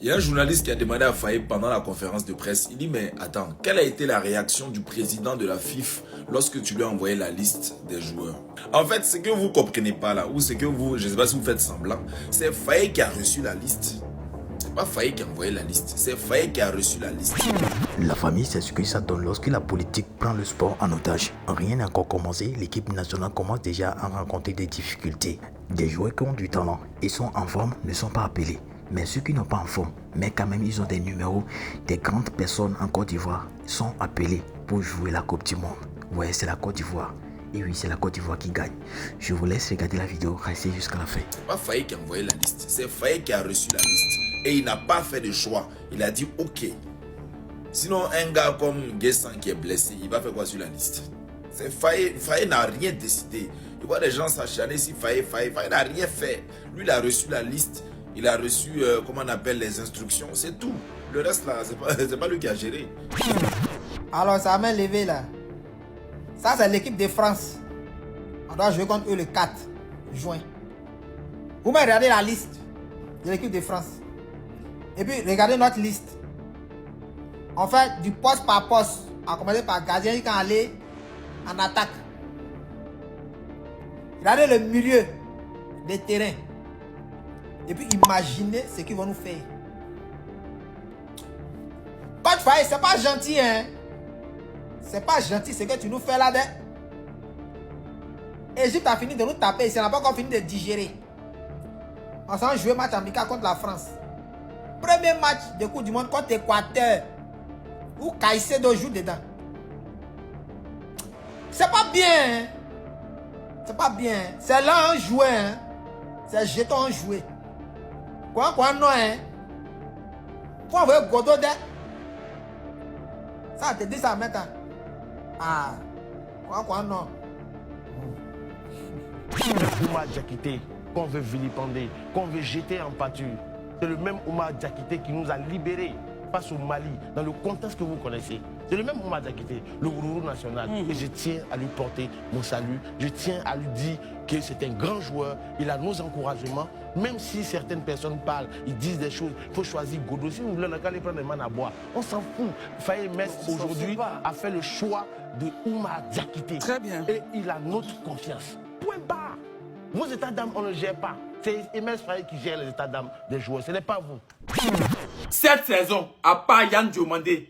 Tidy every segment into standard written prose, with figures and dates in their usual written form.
Il y a un journaliste qui a demandé à Faye pendant la conférence de presse, il dit mais attends, quelle a été la réaction du président de la FIFA lorsque tu lui as envoyé la liste des joueurs? En fait, ce que vous comprenez pas là, ou ce que vous, je ne sais pas si vous faites semblant, c'est Faye qui a reçu la liste. C'est pas Faye qui a envoyé la liste, c'est Faye qui a reçu la liste. La famille, c'est ce que ça donne lorsque la politique prend le sport en otage. Rien n'a encore commencé, l'équipe nationale commence déjà à rencontrer des difficultés. Des joueurs qui ont du talent et sont en forme ne sont pas appelés. Mais ceux qui n'ont pas en forme, mais quand même ils ont des numéros, des grandes personnes en Côte d'Ivoire sont appelés pour jouer la Coupe du Monde. Ouais, c'est la Côte d'Ivoire. Et oui, c'est la Côte d'Ivoire qui gagne. Je vous laisse regarder la vidéo, restez jusqu'à la fin. C'est pas Faye qui a envoyé la liste, c'est Faye qui a reçu la liste. Et il n'a pas fait de choix. Il a dit ok. Sinon, un gars comme Guessan qui est blessé, il va faire quoi sur la liste? C'est Faye n'a rien décidé. Il voit des gens s'acharner si Faye n'a rien fait. Lui, il a reçu la liste. Il a reçu, comment on appelle, les instructions, c'est tout. Le reste là, c'est pas lui qui a géré. Alors, ça m'a levé là. Ça, c'est l'équipe de France. On doit jouer contre eux le 4 juin. Vous me regardez la liste de l'équipe de France. Et puis, regardez notre liste. On fait du poste par poste. On commence par gardien qui est allé en attaque. Regardez le milieu des terrains. Et puis imaginez ce qu'ils vont nous faire. Coach Faye, c'est pas gentil, hein. C'est pas gentil ce que tu nous fais là. Égypte a fini de nous taper. Ici, on n'a pas encore fini de digérer. On s'en joué match amical contre la France. Premier match de Coupe du Monde contre l'Équateur. Où Caicedo joue dedans. C'est pas bien, hein. C'est pas bien. C'est là un jouet, hein. C'est jeton un jouet. Quoi non, hein? Faut envoyer Godot de. Ça te dit ça maintenant. Ah. Quoi non? Oumar Diakité qu'on veut vilipender, qu'on veut jeter en pâture. C'est le même Oumar Diakité qui nous a libérés face au Mali, dans le contexte que vous connaissez. C'est le même Oumar Diakité, le Rourou national. Et je tiens à lui porter mon salut. Je tiens à lui dire que c'est un grand joueur. Il a nos encouragements. Même si certaines personnes parlent, ils disent des choses, il faut choisir Godot. Si vous voulez, on a qu'à aller prendre des mains à boire. On s'en fout. Faye Metz aujourd'hui a fait le choix de Oumar Diakité. Très bien. Et il a notre confiance. Point barre. Vos états d'âme, on ne gère pas. C'est Emel Faye qui gère les états d'âme des joueurs. Ce n'est pas vous. Cette saison, à part Yann Diomandé,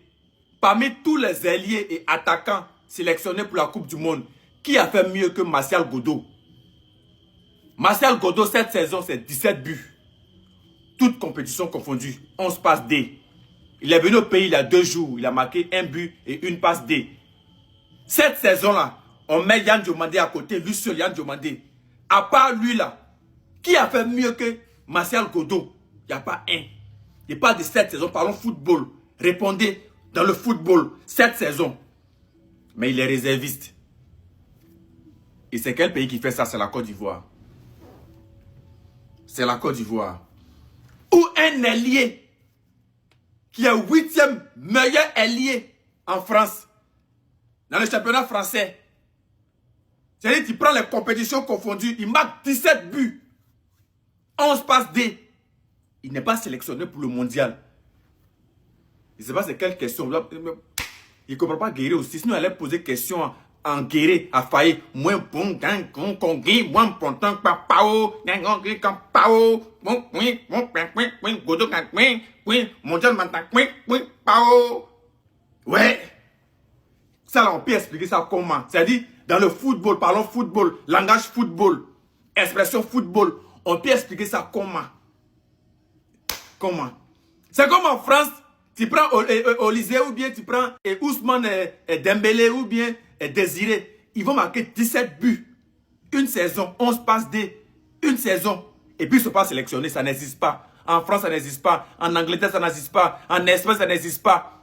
parmi tous les ailiers et attaquants sélectionnés pour la Coupe du Monde, qui a fait mieux que Martial Godot? Martial Godot, cette saison, c'est 17 buts. Toutes compétitions confondues, 11 passes D. Il est venu au pays il y a 2 jours, il a marqué 1 but et 1 passe D. Cette saison-là, on met Yann Diomandé à côté, lui seul Yann Diomandé. À part lui là, qui a fait mieux que Martial Godot? Il n'y a pas un. Il parle de cette saison, parlons football. Répondez dans le football, cette saison. Mais il est réserviste. Et c'est quel pays qui fait ça? C'est la Côte d'Ivoire. C'est la Côte d'Ivoire. Ou un ailier qui est 8e meilleur ailier en France. Dans le championnat français. C'est-à-dire qu'il prend les compétitions confondues, il marque 17 buts. 11 passes D. Il n'est pas sélectionné pour le mondial. Je ne sais pas c'est quelle question. Il ne comprend pas Guéré aussi. Sinon, il allait poser question en Guéré, à Faye. Moins bon, moins important, pao, ouais. Ça, là, on peut expliquer ça comment? C'est-à-dire, dans le football, parlons football, langage football, expression football, on peut expliquer ça comment? Comment? C'est comme en France, tu prends Olysée ou bien tu prends Ousmane Dembélé ou bien Désiré. Ils vont marquer 17 buts. Une saison, 11 passes D. Une saison. Et puis ils ne sont pas sélectionnés, ça n'existe pas. En France, ça n'existe pas. En Angleterre, ça n'existe pas. En Espagne, ça n'existe pas.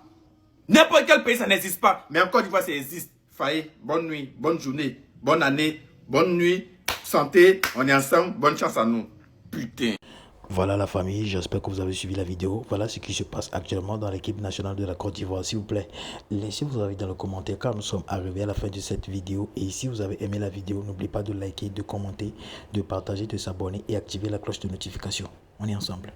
N'importe quel pays, ça n'existe pas. Mais en Côte d'Ivoire, ça existe. Faye, bonne nuit, bonne journée, bonne année, bonne nuit, santé, on est ensemble, bonne chance à nous. Putain. Voilà la famille, j'espère que vous avez suivi la vidéo. Voilà ce qui se passe actuellement dans l'équipe nationale de la Côte d'Ivoire. S'il vous plaît, laissez vos avis dans le commentaire car nous sommes arrivés à la fin de cette vidéo. Et si vous avez aimé la vidéo, n'oubliez pas de liker, de commenter, de partager, de s'abonner et activer la cloche de notification. On est ensemble.